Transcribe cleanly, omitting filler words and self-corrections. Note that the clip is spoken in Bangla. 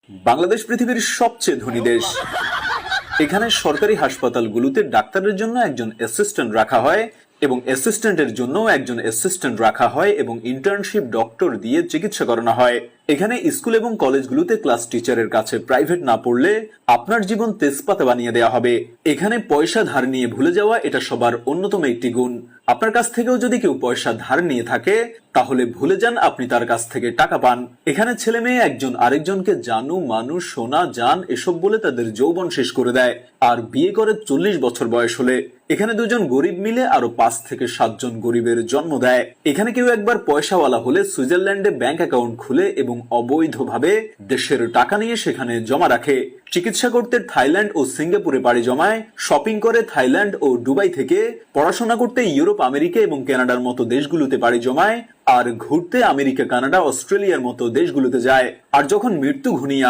বাংলাদেশ পৃথিবীর সবচেয়ে ধনী দেশ। এখানে সরকারি হাসপাতালগুলোতে ডাক্তারের জন্য একজন অ্যাসিস্ট্যান্ট রাখা হয় এবং অ্যাসিস্ট্যান্টের জন্য একজন অ্যাসিস্ট্যান্ট রাখা হয় এবং ইন্টার্নশিপ ডক্টর দিয়ে চিকিৎসা করানো হয়। এখানে স্কুল এবং কলেজগুলোতে ক্লাস টিচারের কাছে প্রাইভেট না পড়লে আপনার জীবন তেজপাতা বানিয়ে দেওয়া হবে। এখানে পয়সা ধার নিয়ে ভুলে যাওয়া এটা সবার অন্যতম একটি গুণ। আপনার কাছ থেকেও যদি কেউ পয়সা ধার নিয়ে থাকে তাহলে ভুলে যান আপনি তার কাছ থেকে টাকা পান। এখানে ছেলে মেয়ে একজন আরেকজনকে জানু মানু সোনা জান এসব বলে তাদের যৌবন শেষ করে দেয় আর বিয়ে করে 40 বছর বয়স হলে। এখানে দুজন গরিব মিলে আরো 5 থেকে 7 জন গরিবের জন্ম দেয়। এখানে কেউ একবার পয়সাওয়ালা হলে সুইজারল্যান্ডে ব্যাংক অ্যাকাউন্ট খুলে এবং অবৈধভাবে দেশের টাকা নিয়ে সেখানে জমা রাখে। চিকিৎসা করতে থাইল্যান্ড ও সিঙ্গাপুরে পাড়ি জমায়, শপিং করে থাইল্যান্ড ও দুবাই থেকে, পড়াশোনা করতে ইউরোপ আমেরিকা এবং কানাডার মতো দেশগুলোতে পাড়ি জমায়, আর ঘুরতে আমেরিকা কানাডা অস্ট্রেলিয়ার মতো দেশগুলোতে যায়। আর যখন মৃত্যু ঘনিয়ে